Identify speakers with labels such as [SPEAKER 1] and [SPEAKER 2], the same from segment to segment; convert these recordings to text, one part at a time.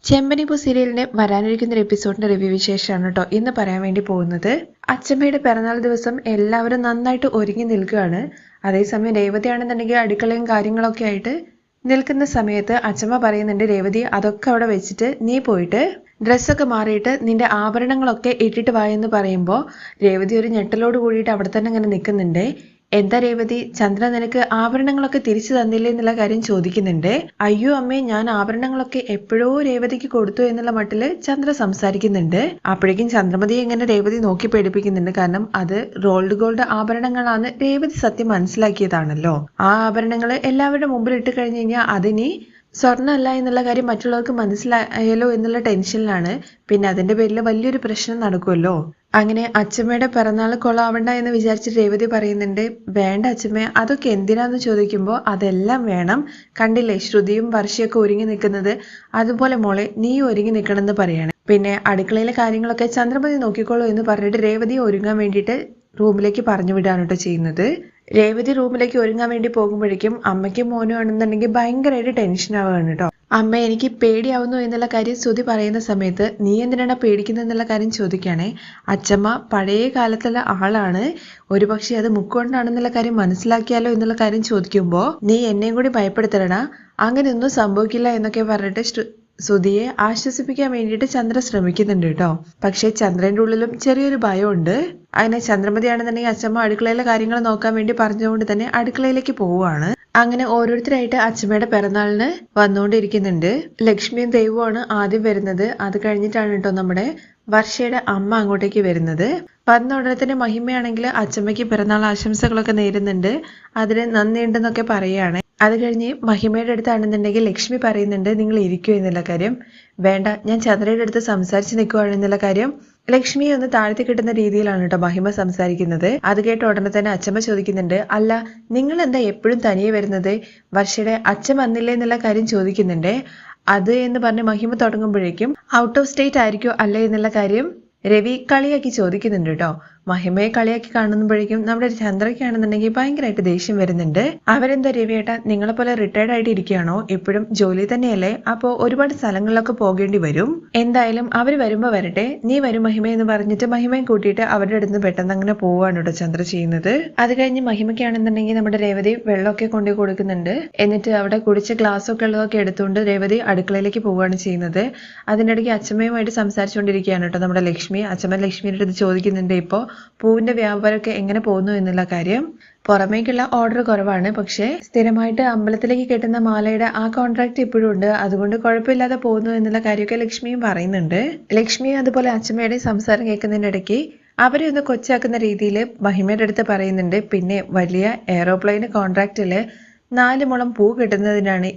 [SPEAKER 1] ചെമ്പനിപ്പൂ സീരിയലിന്റെ വരാനിരിക്കുന്ന ഒരു എപ്പിസോഡിന്റെ റിവ്യൂ വിശേഷമാണ് കേട്ടോ ഇന്ന് പറയാൻ വേണ്ടി പോകുന്നത്. അച്ചമ്മയുടെ പിറന്നാൾ ദിവസം എല്ലാവരും നന്നായിട്ട് ഒരുങ്ങി നിൽക്കുകയാണ്. അതേസമയം രേവതിയാണെന്നുണ്ടെങ്കിൽ അടുക്കളയും കാര്യങ്ങളൊക്കെ ആയിട്ട് നിൽക്കുന്ന സമയത്ത് അച്ചമ്മ പറയുന്നുണ്ട്, രേവതി അതൊക്കെ അവിടെ വെച്ചിട്ട് നീ പോയിട്ട് ഡ്രസ്സൊക്കെ മാറിയിട്ട് നിന്റെ ആഭരണങ്ങളൊക്കെ ഇട്ടിട്ട് വായെന്ന് പറയുമ്പോൾ രേവതി ഒരു ഞെട്ടലോട് കൂടിയിട്ട് അവിടെ തന്നെ ഇങ്ങനെ നിൽക്കുന്നുണ്ട്. എന്താ രേവതി, ചന്ദ്ര നിനക്ക് ആഭരണങ്ങളൊക്കെ തിരിച്ചു തന്നില്ലേ എന്നുള്ള കാര്യം ചോദിക്കുന്നുണ്ട്. അയ്യോ അമ്മേ, ഞാൻ ആഭരണങ്ങളൊക്കെ എപ്പോഴോ രേവതിക്ക് കൊടുത്തു എന്നുള്ള മട്ടില് ചന്ദ്ര സംസാരിക്കുന്നുണ്ട്. അപ്പോഴേക്കും ചന്ദ്രമതിയെ ഇങ്ങനെ രേവതി നോക്കി പേടിപ്പിക്കുന്നുണ്ട്. കാരണം അത് റോൾഡ് ഗോൾഡ് ആഭരണങ്ങളാണ് രേവതി സത്യം മനസ്സിലാക്കിയതാണല്ലോ. ആ ആഭരണങ്ങൾ എല്ലാവരുടെ മുമ്പിൽ ഇട്ട് കഴിഞ്ഞു കഴിഞ്ഞാൽ അതിനി സ്വർണ്ണമല്ല എന്നുള്ള കാര്യം മറ്റുള്ളവർക്ക് മനസ്സിലായാലോ എന്നുള്ള ടെൻഷനിലാണ്. പിന്നെ അതിന്റെ പേരിൽ വലിയൊരു പ്രശ്നം നടക്കുമല്ലോ. അങ്ങനെ അച്ചമ്മയുടെ പിറന്നാൾ കൊള്ളാവണ്ട എന്ന് വിചാരിച്ചിട്ട് രേവതി പറയുന്നുണ്ട്, വേണ്ട അച്ചമ്മ, അതൊക്കെ എന്തിനാന്ന് ചോദിക്കുമ്പോൾ അതെല്ലാം വേണം. കണ്ടില്ലേ ശ്രുതിയും വർഷയൊക്കെ ഒരുങ്ങി നിൽക്കുന്നത്, അതുപോലെ മോളെ നീ ഒരുങ്ങി നിൽക്കണം എന്ന് പറയാണ്. പിന്നെ അടുക്കളയിലെ കാര്യങ്ങളൊക്കെ ചന്ദ്രമതി നോക്കിക്കോളൂ എന്ന് പറഞ്ഞിട്ട് രേവതിയെ ഒരുങ്ങാൻ വേണ്ടിയിട്ട് റൂമിലേക്ക് പറഞ്ഞു വിടാണ് കേട്ടോ ചെയ്യുന്നത്. രേവതി റൂമിലേക്ക് ഒരുങ്ങാൻ വേണ്ടി പോകുമ്പോഴേക്കും അമ്മയ്ക്കും മോനും ആണെന്നുണ്ടെങ്കിൽ ഭയങ്കരമായിട്ട് ടെൻഷൻ ആവുകയാണ് കേട്ടോ. അമ്മ എനിക്ക് പേടിയാവുന്നു എന്നുള്ള കാര്യം ശ്രുതി പറയുന്ന സമയത്ത് നീ എന്തിനാണ് പേടിക്കുന്നത് എന്നുള്ള കാര്യം ചോദിക്കുകയാണേ. അച്ചമ്മ പഴയ കാലത്തുള്ള ആളാണ്, ഒരുപക്ഷെ അത് മുക്കൊണ്ടാണെന്നുള്ള കാര്യം മനസ്സിലാക്കിയാലോ എന്നുള്ള കാര്യം ചോദിക്കുമ്പോൾ നീ എന്നെയും കൂടി ഭയപ്പെടുത്തണ, അങ്ങനെയൊന്നും സംഭവിക്കില്ല എന്നൊക്കെ പറഞ്ഞിട്ട് ശ്രുതിയെ ആശ്വസിപ്പിക്കാൻ വേണ്ടിയിട്ട് ചന്ദ്ര ശ്രമിക്കുന്നുണ്ട് കേട്ടോ. പക്ഷെ ചന്ദ്രന്റെ ഉള്ളിലും ചെറിയൊരു ഭയമുണ്ട്. അങ്ങനെ ചന്ദ്രമതിയാണെന്നുണ്ടെങ്കിൽ അച്ചമ്മ അടുക്കളയിലെ കാര്യങ്ങൾ നോക്കാൻ വേണ്ടി പറഞ്ഞുകൊണ്ട് തന്നെ അടുക്കളയിലേക്ക് പോവുകയാണ്. അങ്ങനെ ഓരോരുത്തരായിട്ട് അച്ചമ്മയുടെ പിറന്നാളിന് വന്നുകൊണ്ടിരിക്കുന്നുണ്ട്. ലക്ഷ്മിയും ദൈവവുമാണ് ആദ്യം വരുന്നത്. അത് കഴിഞ്ഞിട്ടാണ് കേട്ടോ നമ്മുടെ വർഷയുടെ അമ്മ അങ്ങോട്ടേക്ക് വരുന്നത്. വന്ന ഉടനെ തന്നെ മഹിമയാണെങ്കിൽ അച്ചമ്മയ്ക്ക് പിറന്നാൾ ആശംസകളൊക്കെ നേരുന്നുണ്ട്, അതിന് നന്ദിയുണ്ടെന്നൊക്കെ പറയുകയാണ്. അത് കഴിഞ്ഞ് മഹിമയുടെ അടുത്താണെന്നുണ്ടെങ്കിൽ ലക്ഷ്മി പറയുന്നുണ്ട്, നിങ്ങൾ ഇരിക്കൂ എന്നുള്ള കാര്യം. വേണ്ട, ഞാൻ ചന്ദ്രയുടെ അടുത്ത് സംസാരിച്ച് നിൽക്കുവാണെന്നുള്ള കാര്യം ലക്ഷ്മിയെ ഒന്ന് താഴ്ത്തി കിട്ടുന്ന രീതിയിലാണ് കേട്ടോ മഹിമ സംസാരിക്കുന്നത്. അത് കേട്ട ഉടനെ തന്നെ അച്ചമ്മ ചോദിക്കുന്നുണ്ട്, അല്ല നിങ്ങൾ എന്താ എപ്പോഴും തനിയെ വരുന്നത്, വർഷയുടെ അച്ഛൻ വന്നില്ലേ എന്നുള്ള കാര്യം ചോദിക്കുന്നുണ്ട്. അത് എന്ന് പറഞ്ഞ് മഹിമ തുടങ്ങുമ്പോഴേക്കും ഔട്ട് ഓഫ് സ്റ്റേറ്റ് ആയിരിക്കോ അല്ലേ എന്നുള്ള കാര്യം രവി കളിയാക്കി ചോദിക്കുന്നുണ്ട് കേട്ടോ. മഹിമയെ കളിയാക്കി കാണുമ്പോഴേക്കും നമ്മുടെ ചന്ദ്രയ്ക്കാണെന്നുണ്ടെങ്കിൽ ഭയങ്കരമായിട്ട് ദേഷ്യം വരുന്നുണ്ട്. അവരെന്താ രവിയേട്ടാ നിങ്ങളെ പോലെ റിട്ടയർഡ് ആയിട്ട് ഇരിക്കുകയാണോ, എപ്പോഴും ജോലി തന്നെയല്ലേ, അപ്പോ ഒരുപാട് സ്ഥലങ്ങളിലൊക്കെ പോകേണ്ടി വരും. എന്തായാലും അവര് വരുമ്പോ വരട്ടെ, നീ വരും മഹിമ എന്ന് പറഞ്ഞിട്ട് മഹിമയും കൂട്ടിയിട്ട് അവരുടെ അടുത്ത് പെട്ടെന്ന് അങ്ങനെ പോവാണ് കേട്ടോ ചന്ദ്ര ചെയ്യുന്നത്. അത് കഴിഞ്ഞ് മഹിമയ്ക്കാണെന്നുണ്ടെങ്കിൽ നമ്മുടെ രേവതി വെള്ളമൊക്കെ കൊണ്ടു കൊടുക്കുന്നുണ്ട്. എന്നിട്ട് അവിടെ കുടിച്ച ഗ്ലാസ് ഒക്കെ ഉള്ളതൊക്കെ എടുത്തുകൊണ്ട് രേവതി അടുക്കളയിലേക്ക് പോവുകയാണ് ചെയ്യുന്നത്. അതിനിടയ്ക്ക് അച്ചമ്മയുമായിട്ട് സംസാരിച്ചുകൊണ്ടിരിക്കുകയാണ് കേട്ടോ നമ്മുടെ ലക്ഷ്മി. അച്ചമ്മ ലക്ഷ്മിയുടെ അടുത്ത് ചോദിക്കുന്നുണ്ട്, ഇപ്പോ പൂവിന്റെ വ്യാപാരമൊക്കെ എങ്ങനെ പോകുന്നു എന്നുള്ള കാര്യം. പുറമേക്കുള്ള ഓർഡർ കുറവാണ്, പക്ഷെ സ്ഥിരമായിട്ട് അമ്പലത്തിലേക്ക് കെട്ടുന്ന മാലയുടെ ആ കോൺട്രാക്ട് ഇപ്പോഴും ഉണ്ട്, അതുകൊണ്ട് കുഴപ്പമില്ലാതെ പോകുന്നു എന്നുള്ള കാര്യമൊക്കെ ലക്ഷ്മിയും പറയുന്നുണ്ട്. ലക്ഷ്മിയും അതുപോലെ അച്ചമ്മയുടെ സംസാരം കേൾക്കുന്നതിന്റെ ഇടയ്ക്ക് അവരെ ഒന്ന് കൊച്ചാക്കുന്ന രീതിയിൽ മഹിമയുടെ അടുത്ത് പറയുന്നുണ്ട്, പിന്നെ വലിയ എയറോപ്ലെയിന് കോൺട്രാക്റ്റില് 4 മുളം പൂ കിട്ടുന്നതിനാണ്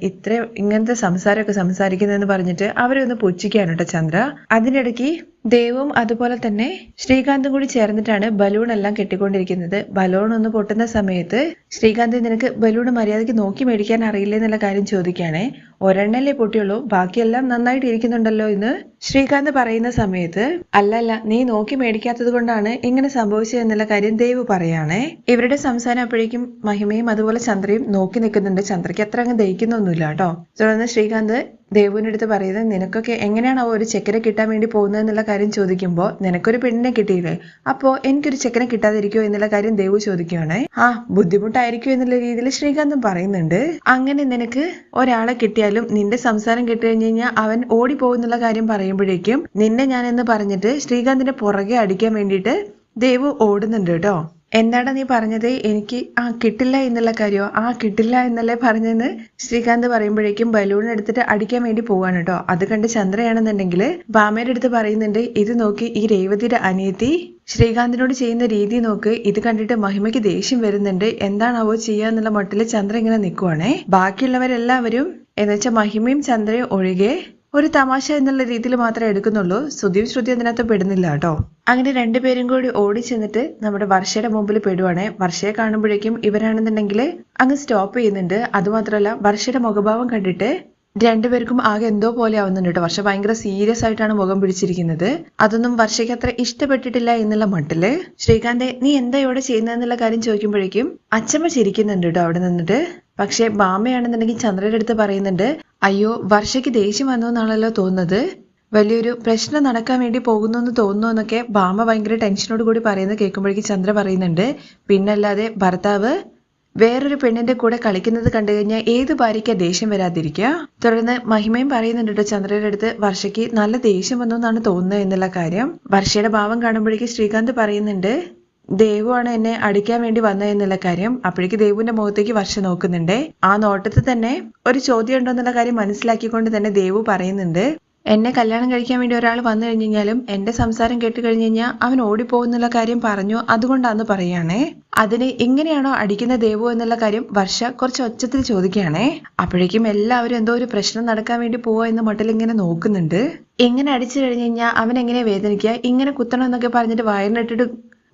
[SPEAKER 1] ഇങ്ങനത്തെ സംസാരമൊക്കെ സംസാരിക്കുന്നതെന്ന് പറഞ്ഞിട്ട് അവരെ ഒന്ന് പുച്ഛിക്കുകയാണ് കേട്ടോ ചന്ദ്ര. അതിനിടയ്ക്ക് ദേവും അതുപോലെ തന്നെ ശ്രീകാന്തും കൂടി ചേർന്നിട്ടാണ് ബലൂൺ എല്ലാം കെട്ടിക്കൊണ്ടിരിക്കുന്നത്. ബലൂൺ ഒന്ന് പൊട്ടുന്ന സമയത്ത് ശ്രീകാന്ത്, നിനക്ക് ബലൂൺ മര്യാദയ്ക്ക് നോക്കി മേടിക്കാൻ അറിയില്ല എന്നുള്ള കാര്യം ചോദിക്കുകയാണേ. ഒരെണ്ണല്ലേ പൊട്ടിയുള്ളൂ, ബാക്കിയെല്ലാം നന്നായിട്ട് ഇരിക്കുന്നുണ്ടല്ലോ എന്ന് ശ്രീകാന്ത് പറയുന്ന സമയത്ത് അല്ലല്ല നീ നോക്കി മേടിക്കാത്തത് കൊണ്ടാണ് ഇങ്ങനെ സംഭവിച്ചത് എന്നുള്ള കാര്യം ദേവ് പറയാണേ. ഇവരുടെ സംസാരം അപ്പോഴേക്കും മഹിമയും അതുപോലെ ചന്ദ്രയും നോക്കി നിൽക്കുന്നുണ്ട്. ചന്ദ്രയ്ക്ക് അത്ര അങ്ങ് ദഹിക്കുന്നൊന്നുമില്ല കേട്ടോ. തുടർന്ന് ശ്രീകാന്ത് ദേവുവിന്റെ അടുത്ത് പറയുന്നത്, നിനക്കൊക്കെ എങ്ങനെയാണ് ഒരു ചെക്കനെ കിട്ടാൻ വേണ്ടി പോകുന്നത് എന്നുള്ള കാര്യം ചോദിക്കുമ്പോൾ നിനക്കൊരു പെണ്ണിനെ കിട്ടിയില്ലേ, അപ്പോ എനിക്കൊരു ചെക്കനെ കിട്ടാതിരിക്കുമോ എന്നുള്ള കാര്യം ദേവു ചോദിക്കുകയാണ്. ആ ബുദ്ധിമുട്ടായിരിക്കും എന്നുള്ള രീതിയിൽ ശ്രീകാന്തും പറയുന്നുണ്ട്. അങ്ങനെ നിനക്ക് ഒരാളെ കിട്ടിയാലും നിന്റെ സംസാരം കേട്ട് കഴിഞ്ഞു കഴിഞ്ഞാൽ അവൻ ഓടിപ്പോകുന്നുള്ള കാര്യം പറയുമ്പോഴേക്കും നിന്നെ ഞാനെന്ന് പറഞ്ഞിട്ട് ശ്രീകാന്തിന്റെ പുറകെ അടിക്കാൻ വേണ്ടിയിട്ട് ദേവു ഓടുന്നുണ്ട് കേട്ടോ. എന്താടാ നീ പറഞ്ഞത്, എനിക്ക് കിട്ടില്ല എന്നുള്ള കാര്യമോ, കിട്ടില്ല എന്നല്ലേ പറഞ്ഞെന്ന് ശ്രീകാന്ത് പറയുമ്പോഴേക്കും ബലൂൺ എടുത്തിട്ട് അടിക്കാൻ വേണ്ടി പോവാണ് കേട്ടോ. അത് കണ്ട് ചന്ദ്രയാണെന്നുണ്ടെങ്കിൽ ബാമയുടെ അടുത്ത് പറയുന്നുണ്ട്, ഇത് നോക്കി ഈ രേവതിയുടെ അനിയത്തി ശ്രീകാന്തിനോട് ചെയ്യുന്ന രീതി നോക്ക്. ഇത് കണ്ടിട്ട് മഹിമയ്ക്ക് ദേഷ്യം വരുന്നുണ്ട്, എന്താണാവോ ചെയ്യാന്നുള്ള മട്ടില് ചന്ദ്ര ഇങ്ങനെ നിൽക്കുവാണേ. ബാക്കിയുള്ളവരെല്ലാവരും എന്നുവെച്ചാൽ മഹിമയും ചന്ദ്രയും ഒഴികെ ഒരു തമാശ എന്നുള്ള രീതിയിൽ മാത്രമേ എടുക്കുന്നുള്ളൂ. ശ്രുതി അതിനകത്ത് പെടുന്നില്ല കേട്ടോ. അങ്ങനെ രണ്ടുപേരും കൂടി ഓടി ചെന്നിട്ട് നമ്മുടെ വർഷയുടെ മുമ്പിൽ പെടുവാണേ. വർഷയെ കാണുമ്പോഴേക്കും ഇവരാണെന്നുണ്ടെങ്കിൽ അങ്ങ് സ്റ്റോപ്പ് ചെയ്യുന്നുണ്ട്. അതുമാത്രമല്ല വർഷയുടെ മുഖഭാവം കണ്ടിട്ട് രണ്ടുപേർക്കും ആകെ എന്തോ പോലെ ആവുന്നുണ്ട് കേട്ടോ. വർഷ ഭയങ്കര സീരിയസ് ആയിട്ടാണ് മുഖം പിടിച്ചിരിക്കുന്നത്. അതൊന്നും വർഷയ്ക്ക് അത്ര ഇഷ്ടപ്പെട്ടിട്ടില്ല എന്നുള്ള മട്ടില് ശ്രീകാന്തെ നീ എന്താ ഇവിടെ ചെയ്യുന്നതെന്നുള്ള കാര്യം ചോദിക്കുമ്പോഴേക്കും അച്ചമ്മ ചിരിക്കുന്നുണ്ട് കേട്ടോ അവിടെ നിന്നിട്ട്. പക്ഷെ ബാമയാണെന്നുണ്ടെങ്കിൽ ചന്ദ്രയുടെ അടുത്ത് പറയുന്നുണ്ട്, അയ്യോ വർഷയ്ക്ക് ദേഷ്യം വന്നു എന്നാണല്ലോ തോന്നുന്നത്, വലിയൊരു പ്രശ്നം നടക്കാൻ വേണ്ടി പോകുന്നു എന്ന് തോന്നുന്നു എന്നൊക്കെ ബാമ ഭയങ്കര ടെൻഷനോട് കൂടി പറയുന്നത് കേൾക്കുമ്പോഴേക്കും ചന്ദ്ര പറയുന്നുണ്ട്, പിന്നല്ലാതെ ഭർത്താവ് വേറൊരു പെണ്ണിന്റെ കൂടെ കളിക്കുന്നത് കണ്ടു കഴിഞ്ഞാൽ ഏത് ഭാര്യയ്ക്കാ ദേഷ്യം വരാതിരിക്കുക. തുടർന്ന് മഹിമയും പറയുന്നുണ്ട് കേട്ടോ ചന്ദ്രയുടെ അടുത്ത്, വർഷയ്ക്ക് നല്ല ദേഷ്യം വന്നു എന്നാണ് തോന്നുന്നത് എന്നുള്ള കാര്യം. വർഷയുടെ ഭാവം കാണുമ്പോഴേക്കും ശ്രീകാന്ത് പറയുന്നുണ്ട്, ദേവുവാണ് എന്നെ അടിക്കാൻ വേണ്ടി വന്നത് എന്നുള്ള കാര്യം. അപ്പോഴേക്ക് ദേവുവിന്റെ മുഖത്തേക്ക് വർഷ നോക്കുന്നുണ്ട്. ആ നോട്ടത്തിൽ തന്നെ ഒരു ചോദ്യം ഉണ്ടോ എന്നുള്ള കാര്യം മനസ്സിലാക്കിക്കൊണ്ട് തന്നെ ദേവു പറയുന്നുണ്ട്, എന്നെ കല്യാണം കഴിക്കാൻ വേണ്ടി ഒരാൾ വന്നു കഴിഞ്ഞു കഴിഞ്ഞാലും എന്റെ സംസാരം കേട്ട് കഴിഞ്ഞു കഴിഞ്ഞാൽ അവൻ ഓടിപ്പോകുന്നുള്ള കാര്യം പറഞ്ഞു, അതുകൊണ്ടാന്ന് പറയാണേ. അതിന് ഇങ്ങനെയാണോ അടിക്കുന്ന ദേവു എന്നുള്ള കാര്യം വർഷ കുറച്ച് ഒച്ചത്തിൽ ചോദിക്കുകയാണേ. അപ്പോഴേക്കും എല്ലാവരും എന്തോ ഒരു പ്രശ്നം നടക്കാൻ വേണ്ടി പോവാ എന്ന മട്ടിൽ ഇങ്ങനെ നോക്കുന്നുണ്ട്. ഇങ്ങനെ അടിച്ചു കഴിഞ്ഞു കഴിഞ്ഞാൽ അവൻ എങ്ങനെ വേദനിക്കുക, ഇങ്ങനെ കുത്തണം എന്നൊക്കെ പറഞ്ഞിട്ട് വയറിനിട്ടിട്ട്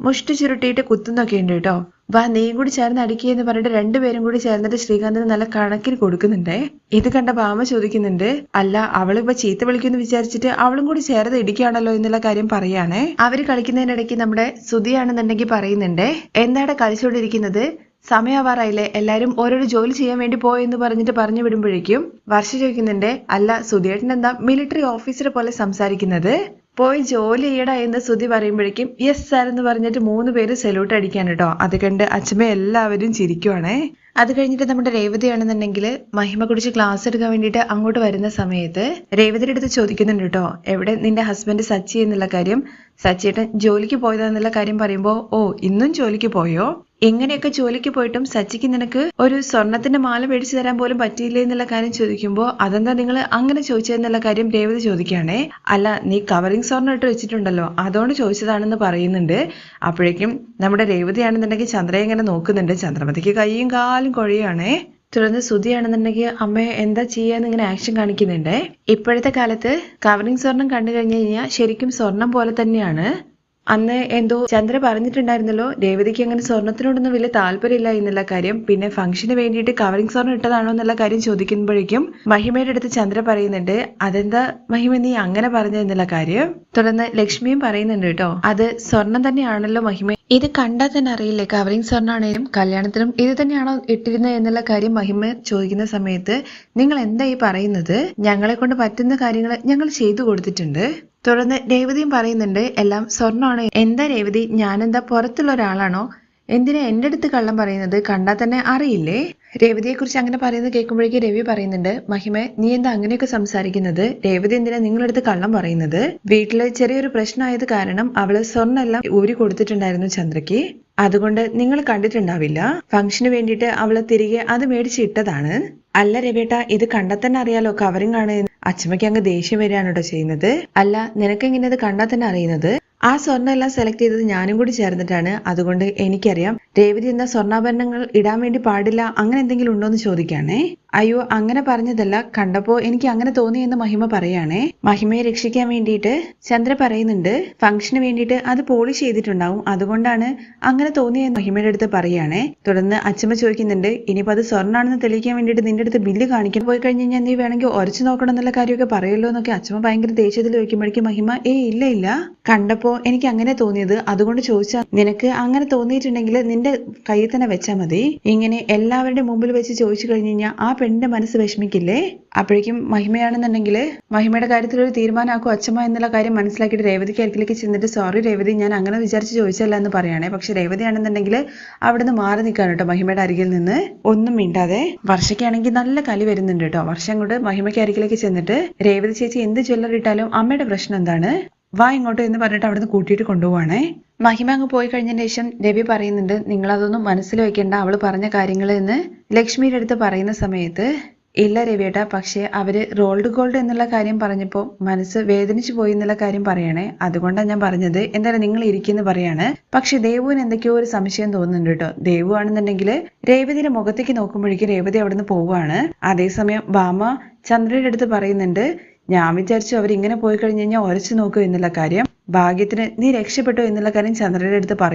[SPEAKER 1] മുഷ്ടി ചുരുട്ടിയിട്ട് കുത്തുന്നൊക്കെ ഉണ്ട് കേട്ടോ. വാ നീയും കൂടി ചേർന്ന് അടിക്കുക എന്ന് പറഞ്ഞിട്ട് രണ്ടുപേരും കൂടി ചേർന്നിട്ട് ശ്രീകാന്തിന് നല്ല കണക്കിന് കൊടുക്കുന്നുണ്ടേ. ഇത് കണ്ട ഭാമ ചോദിക്കുന്നുണ്ട്, അല്ല അവളിപ്പോ ചീത്ത വിളിക്കുമെന്ന് വിചാരിച്ചിട്ട് അവളും കൂടി ചേർന്ന് ഇടിക്കുകയാണല്ലോ എന്നുള്ള കാര്യം പറയാണേ. അവര് കളിക്കുന്നതിനിടയ്ക്ക് നമ്മുടെ സുധിയാണെന്നുണ്ടെങ്കിൽ പറയുന്നുണ്ട്, എന്താണ് കളിച്ചുകൊണ്ടിരിക്കുന്നത്, സമയമാവാറായില്ലേ, എല്ലാരും ഓരോരോ ജോലി ചെയ്യാൻ വേണ്ടി പോയെന്ന് പറഞ്ഞിട്ട് പറഞ്ഞു വിടുമ്പോഴേക്കും വർഷ ചോദിക്കുന്നുണ്ട്, അല്ല സുധിയേട്ടൻ എന്താ മിലിറ്ററി ഓഫീസറെ പോലെ സംസാരിക്കുന്നത്, പോയി ജോലി ചെയ്യടാ എന്ന് സുധി പറയുമ്പോഴേക്കും യെസ് സാർ എന്ന് പറഞ്ഞിട്ട് 3 പേര് സല്യൂട്ട് അടിക്കാൻ കേട്ടോ. അത് കണ്ട് അച്ഛമ്മ എല്ലാവരും ചിരിക്കുവാണേ. അത് കഴിഞ്ഞിട്ട് നമ്മുടെ രേവതിയാണെന്നുണ്ടെങ്കിൽ മഹിമ കുടിച്ച് ക്ലാസ് എടുക്കാൻ വേണ്ടിയിട്ട് അങ്ങോട്ട് വരുന്ന സമയത്ത് രേവതിയുടെ അടുത്ത് ചോദിക്കുന്നുണ്ട് കേട്ടോ, എവിടെ നിന്റെ ഹസ്ബൻഡ് സച്ചി എന്നുള്ള കാര്യം. സച്ചിയേട്ടൻ ജോലിക്ക് പോയതാന്നുള്ള കാര്യം പറയുമ്പോ, ഓ ഇന്നും ജോലിക്ക് പോയോ, എങ്ങനെയൊക്കെ ജോലിക്ക് പോയിട്ടും സച്ചിക്ക് നിനക്ക് ഒരു സ്വർണത്തിന്റെ മാല മേടിച്ചു തരാൻ പോലും പറ്റിയില്ലേ എന്നുള്ള കാര്യം ചോദിക്കുമ്പോ, അതെന്താ നിങ്ങൾ അങ്ങനെ ചോദിച്ചതെന്നുള്ള കാര്യം രേവതി ചോദിക്കുകയാണേ. അല്ല നീ കവറിങ് സ്വർണ്ണം ഇട്ട് വെച്ചിട്ടുണ്ടല്ലോ അതുകൊണ്ട് ചോദിച്ചതാണെന്ന് പറയുന്നുണ്ട്. അപ്പോഴേക്കും നമ്മുടെ രേവതിയാണെന്നുണ്ടെങ്കിൽ ചന്ദ്രയെ ഇങ്ങനെ നോക്കുന്നുണ്ട്. ചന്ദ്രമതിക്ക് കൈയും കാലും കുഴയാണേ. തുടർന്ന് സുധിയാണെന്നുണ്ടെങ്കിൽ അമ്മയെ എന്താ ചെയ്യാന്ന് ഇങ്ങനെ ആക്ഷൻ കാണിക്കുന്നുണ്ട്. ഇപ്പോഴത്തെ കാലത്ത് കവറിങ് സ്വർണം കണ്ടു കഴിഞ്ഞു കഴിഞ്ഞാൽ ശരിക്കും സ്വർണം പോലെ തന്നെയാണ്. അന്ന് എന്തോ ചന്ദ്ര പറഞ്ഞിട്ടുണ്ടായിരുന്നല്ലോ രേവതിക്ക് അങ്ങനെ സ്വർണത്തിനോടൊന്നും വലിയ താല്പര്യമില്ല എന്നുള്ള കാര്യം. പിന്നെ ഫംഗ്ഷന് വേണ്ടിയിട്ട് കവറിങ് സ്വർണം ഇട്ടതാണോ എന്നുള്ള കാര്യം ചോദിക്കുമ്പോഴേക്കും മഹിമയുടെ അടുത്ത് ചന്ദ്ര പറയുന്നുണ്ട്, അതെന്താ മഹിമ നീ അങ്ങനെ പറഞ്ഞ എന്നുള്ള കാര്യം. തുടർന്ന് ലക്ഷ്മിയും പറയുന്നുണ്ട് കേട്ടോ, അത് സ്വർണം തന്നെയാണല്ലോ മഹിമ, ഇത് കണ്ടാൽ തന്നെ അറിയില്ലേ കവറിങ് സ്വർണ്ണാണേലും കല്യാണത്തിനും ഇത് തന്നെയാണോ ഇട്ടിരുന്നത് എന്നുള്ള കാര്യം മഹിമ ചോദിക്കുന്ന സമയത്ത്, നിങ്ങൾ എന്താ ഈ പറയുന്നത്, ഞങ്ങളെ കൊണ്ട് പറ്റുന്ന കാര്യങ്ങൾ ഞങ്ങൾ ചെയ്തു കൊടുത്തിട്ടുണ്ട്. തുടർന്ന് രേവതിയും പറയുന്നുണ്ട്, എല്ലാം സ്വർണ്ണമാണ്. എന്താ രേവതി, ഞാനെന്താ പുറത്തുള്ള ഒരാളാണോ, എന്തിനാ എന്റെ അടുത്ത് കള്ളം പറയുന്നത്, കണ്ടാൽ തന്നെ അറിയില്ലേ. രേവതിയെ കുറിച്ച് അങ്ങനെ പറയുന്നത് കേൾക്കുമ്പോഴേക്കും രവി പറയുന്നുണ്ട്, മഹിമ നീ എന്താ അങ്ങനെയൊക്കെ സംസാരിക്കുന്നത്, രേവതി എന്തിനാ നിങ്ങളടുത്ത് കള്ളം പറയുന്നത്, വീട്ടില് ചെറിയൊരു പ്രശ്നമായത് കാരണം അവള് സ്വർണ്ണം എല്ലാം ഊരി കൊടുത്തിട്ടുണ്ടായിരുന്നു ചന്ദ്രയ്ക്ക്, അതുകൊണ്ട് നിങ്ങൾ കണ്ടിട്ടുണ്ടാവില്ല, ഫംഗ്ഷന് വേണ്ടിയിട്ട് അവള് തിരികെ അത് മേടിച്ചിട്ടതാണ്. അല്ല രവേട്ട, ഇത് കണ്ടാൽ തന്നെ അറിയാലോ കവറിങ് ആണ്. അച്ഛമ്മയ്ക്ക് അങ്ങ് ദേഷ്യം വരികയാണ് കേട്ടോ ചെയ്യുന്നത്. അല്ല നിനക്കെങ്ങനെ ഇത് കണ്ടാൽ തന്നെ അറിയുന്നത്, ആ സ്വർണ്ണം എല്ലാം സെലക്ട് ചെയ്തത് ഞാനും കൂടി ചേർന്നിട്ടാണ്, അതുകൊണ്ട് എനിക്കറിയാം രേവതി എന്ന സ്വർണ്ണാഭരണങ്ങൾ ഇടാൻ വേണ്ടി പാടില്ല അങ്ങനെ എന്തെങ്കിലും ഉണ്ടോന്ന് ചോദിക്കാണേ. അയ്യോ അങ്ങനെ പറഞ്ഞതല്ല, കണ്ടപ്പോ എനിക്ക് അങ്ങനെ തോന്നി എന്ന് മഹിമ പറയാണേ. മഹിമയെ രക്ഷിക്കാൻ വേണ്ടിയിട്ട് ചന്ദ്ര പറയുന്നുണ്ട്, ഫംഗ്ഷന് വേണ്ടിയിട്ട് അത് പോളിഷ് ചെയ്തിട്ടുണ്ടാവും അതുകൊണ്ടാണ് അങ്ങനെ തോന്നിയെന്ന് മഹിമയുടെ അടുത്ത് പറയാണേ. തുടർന്ന് അച്ഛമ്മ ചോദിക്കുന്നുണ്ട്, ഇനിയിപ്പോ അത് സ്വർണ്ണാണെന്ന് തെളിയിക്കാൻ വേണ്ടിയിട്ട് നിന്റെ അടുത്ത് ബില്ല് കാണിക്കാൻ പോയി കഴിഞ്ഞ് കഴിഞ്ഞാൽ നീ വേണമെങ്കിൽ ഉരച്ചു നോക്കണം എന്നുള്ള കാര്യമൊക്കെ പറയല്ലോ എന്നൊക്കെ അച്ഛമ്മ ഭയങ്കര ദേഷ്യത്തിൽ ചോദിക്കുമ്പോഴേക്കും മഹിമ ഇല്ല കണ്ടപ്പോ എനിക്ക് അങ്ങനെ തോന്നിയത് അതുകൊണ്ട് ചോദിച്ചാ, നിനക്ക് അങ്ങനെ തോന്നിയിട്ടുണ്ടെങ്കിൽ നിന്റെ കയ്യിൽ തന്നെ വെച്ചാൽ മതി, ഇങ്ങനെ എല്ലാവരുടെയും മുമ്പിൽ വെച്ച് ചോദിച്ചു കഴിഞ്ഞു കഴിഞ്ഞാൽ ആ പെണ്ണിന്റെ മനസ്സ് വിഷമിക്കില്ലേ. അപ്പോഴേക്കും മഹിമയാണെന്നുണ്ടെങ്കിൽ മഹിമയുടെ കാര്യത്തിൽ ഒരു തീരുമാനമാക്കും അച്ഛമ്മ എന്നുള്ള കാര്യം മനസ്സിലാക്കിയിട്ട് രേവതിക്ക് അരികിലേക്ക് ചെന്നിട്ട്, സോറി രേവതി ഞാൻ അങ്ങനെ വിചാരിച്ച് ചോദിച്ചല്ല എന്ന് പറയുകയാണെ. പക്ഷെ രേവതിയാണെന്നുണ്ടെങ്കിൽ അവിടുന്ന് മാറി നിൽക്കാൻ കേട്ടോ മഹിമയുടെ അരികിൽ നിന്ന് ഒന്നും മിണ്ടാതെ. വർഷയ്ക്കാണെങ്കിൽ നല്ല കലി വരുന്നുണ്ട് കേട്ടോ. വർഷം അങ്ങോട്ട് മഹിമയ്ക്ക് അരികിലേക്ക് ചെന്നിട്ട്, രേവതി ചേച്ചി എന്ത് ജ്വല്ലറി ഇട്ടാലും അമ്മയുടെ പ്രശ്നം എന്താണ്, വാ ഇങ്ങോട്ട് എന്ന് പറഞ്ഞിട്ട് അവിടുന്ന് കൂട്ടിയിട്ട് കൊണ്ടുപോവാണേ. മഹിമ അങ്ങ് പോയി കഴിഞ്ഞതിന് ശേഷം രവി പറയുന്നുണ്ട്, നിങ്ങൾ അതൊന്നും മനസ്സിൽ വെക്കേണ്ട അവള് പറഞ്ഞ കാര്യങ്ങൾ എന്ന് ലക്ഷ്മിയുടെ അടുത്ത് പറയുന്ന സമയത്ത്, ഇല്ല രവിയേട്ടാ, പക്ഷെ അവര് റോൾഡ് ഗോൾഡ് എന്നുള്ള കാര്യം പറഞ്ഞപ്പോ മനസ്സ് വേദനിച്ചു പോയി എന്നുള്ള കാര്യം പറയണേ, അതുകൊണ്ടാണ് ഞാൻ പറഞ്ഞത്, എന്തായാലും നിങ്ങൾ ഇരിക്കുന്നു പറയാണ്. പക്ഷെ ദേവുവിന് എന്തൊക്കെയോ ഒരു സംശയം തോന്നുന്നുണ്ട് കേട്ടോ. ദേവു ആണെന്നുണ്ടെങ്കിൽ രേവതിയുടെ മുഖത്തേക്ക് നോക്കുമ്പോഴേക്കും രേവതി അവിടുന്ന് പോവാണ്. അതേസമയം ഭാമ ചന്ദ്രയുടെ അടുത്ത് പറയുന്നുണ്ട്, ഞാൻ വിചാരിച്ചു അവരിങ്ങനെ പോയി കഴിഞ്ഞു കഴിഞ്ഞാൽ ഉരച്ചു നോക്കൂ എന്നുള്ള കാര്യം, ഭാഗ്യത്തിന് നീ രക്ഷപ്പെട്ടു എന്നുള്ള കാര്യം ചന്ദ്രയുടെ അടുത്ത് പറയും.